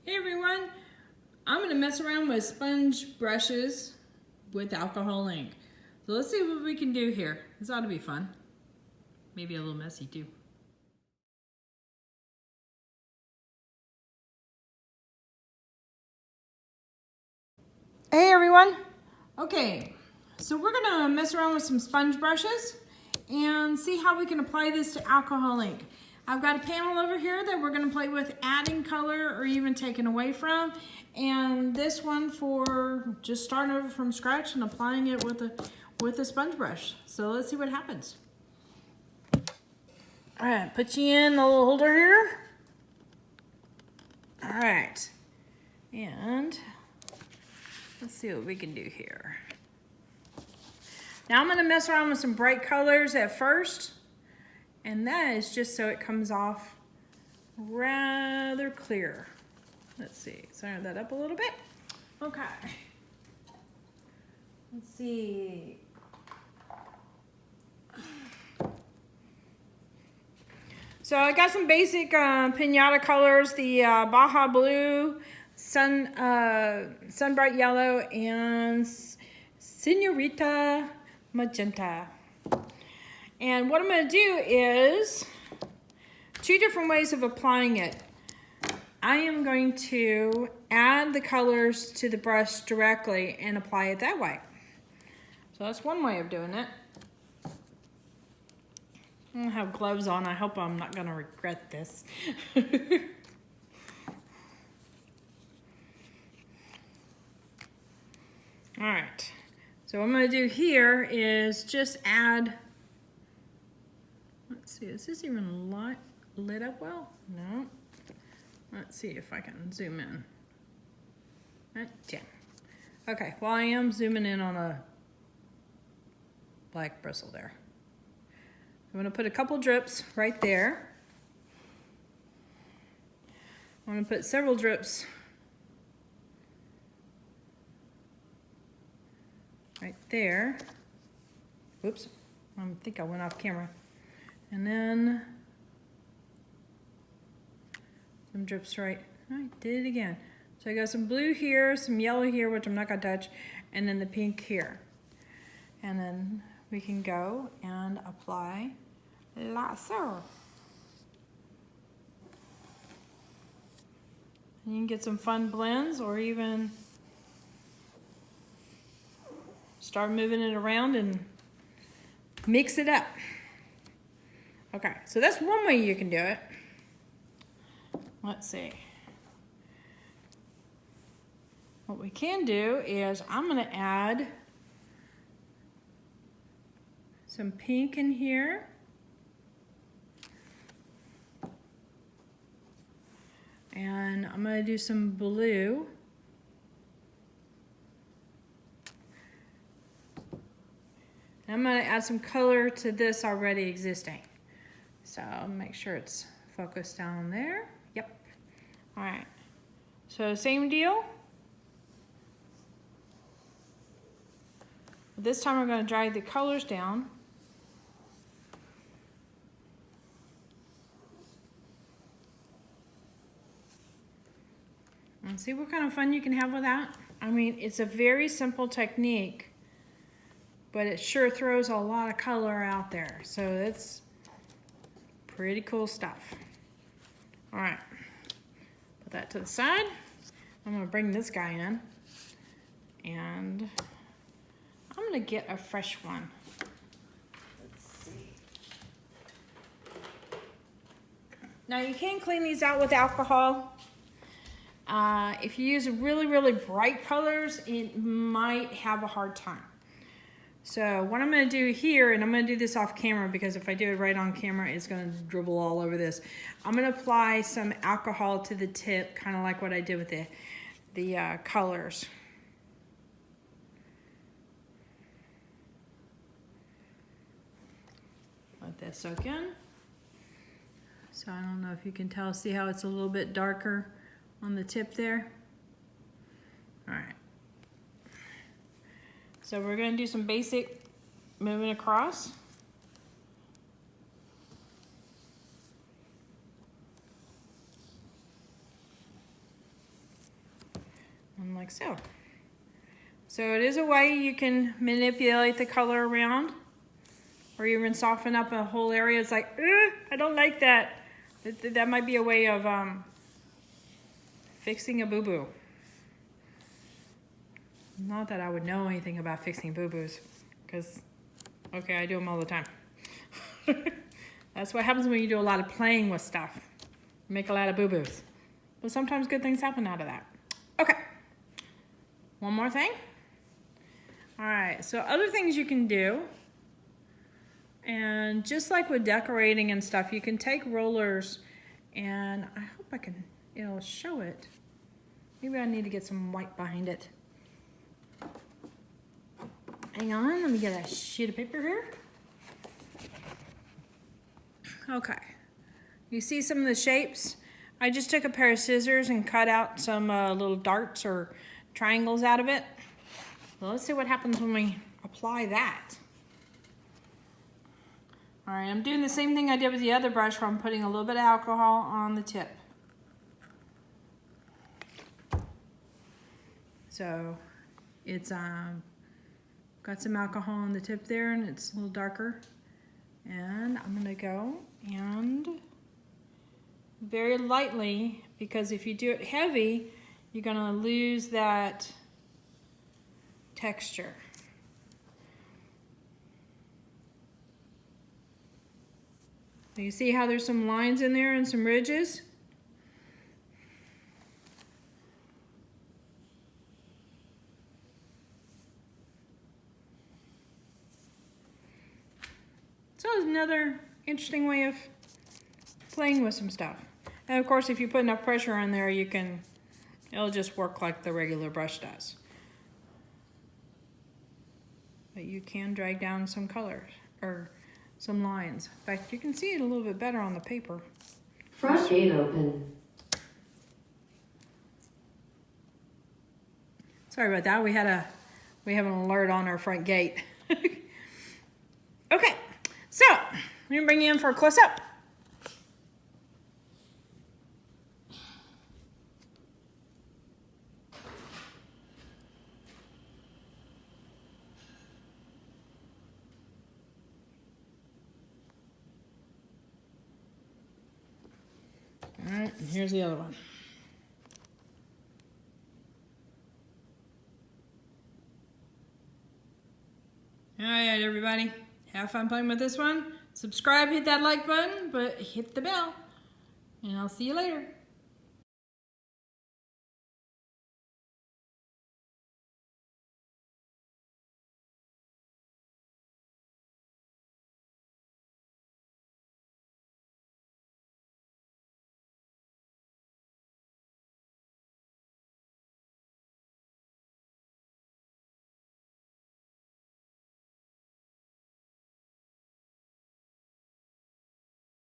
Hey everyone, I'm going to mess around with sponge brushes with alcohol ink. So let's see what we can do here. This ought to be fun. Maybe a little messy too. Hey everyone. Okay, so we're going to mess around with some sponge brushes and see how we can apply this to alcohol ink. I've got a panel over here that we're going to play with adding color or even taking away from, and this one for just starting over from scratch and applying it with a sponge brush. So let's see what happens. All right, put you in the little holder here. All right, and let's see what we can do here. Now I'm going to mess around with some bright colors at first, and that is just so it comes off rather clear. Let's see, center that up a little bit. Okay. Let's see. So I got some basic pinata colors, the Baja Blue, Sunbright Yellow, and Senorita Magenta. And what I'm going to do is two different ways of applying it. I am going to add the colors to the brush directly and apply it that way. So that's one way of doing it. I don't have gloves on. I hope I'm not going to regret this. All right. So what I'm going to do here is just add, let's see, is this even lit up well? No. Let's see if I can zoom in. Yeah. Okay, well I am zooming in on a black bristle there. I'm going to put a couple drips right there. I'm going to put several drips right there. Whoops, I think I went off camera. And then some drips right. I did it again. So I got some blue here, some yellow here, which I'm not going to touch, and then the pink here. And then we can go and apply lasso. And you can get some fun blends or even start moving it around and mix it up. Okay, so that's one way you can do it. Let's see. What we can do is I'm going to add some pink in here. And I'm going to do some blue. And I'm going to add some color to this already existing. So I'll make sure it's focused down there. Yep. All right. So same deal. This time we're going to drag the colors down. And see what kind of fun you can have with that? I mean, it's a very simple technique, but it sure throws a lot of color out there. So it's pretty cool stuff. All right, put that to the side. I'm gonna bring this guy in, and I'm gonna get a fresh one. Let's see. Now you can clean these out with alcohol. If you use really, really bright colors, it might have a hard time. So what I'm going to do here, and I'm going to do this off camera because if I do it right on camera, it's going to dribble all over this. I'm going to apply some alcohol to the tip, kind of like what I did with the colors. Let that soak in. So I don't know if you can tell, see how it's a little bit darker on the tip there. All right. So we're going to do some basic moving across. like so. So it is a way you can manipulate the color around, or even soften up a whole area. It's like, I don't like that. That might be a way of fixing a boo-boo. Not that I would know anything about fixing boo-boos, because, okay, I do them all the time. That's what happens when you do a lot of playing with stuff. You make a lot of boo-boos. But sometimes good things happen out of that. Okay, one more thing. All right, so other things you can do, and just like with decorating and stuff, you can take rollers, and I hope it'll show it. Maybe I need to get some white behind it. Hang on, let me get a sheet of paper here. Okay, you see some of the shapes? I just took a pair of scissors and cut out some little darts or triangles out of it. So let's see what happens when we apply that. All right, I'm doing the same thing I did with the other brush where I'm putting a little bit of alcohol on the tip. So it's got some alcohol on the tip there, and it's a little darker. And I'm gonna go and very lightly, because if you do it heavy, you're gonna lose that texture. So you see how there's some lines in there and some ridges? So it's another interesting way of playing with some stuff. And of course, if you put enough pressure on there, it'll just work like the regular brush does. But you can drag down some colors or some lines. In fact, you can see it a little bit better on the paper. Front gate open. Sorry about that. We have an alert on our front gate. Okay, so let me bring you in for a close-up. All right, and here's the other one. All right, everybody, have fun playing with this one. Subscribe, hit that like button, but hit the bell, and I'll see you later.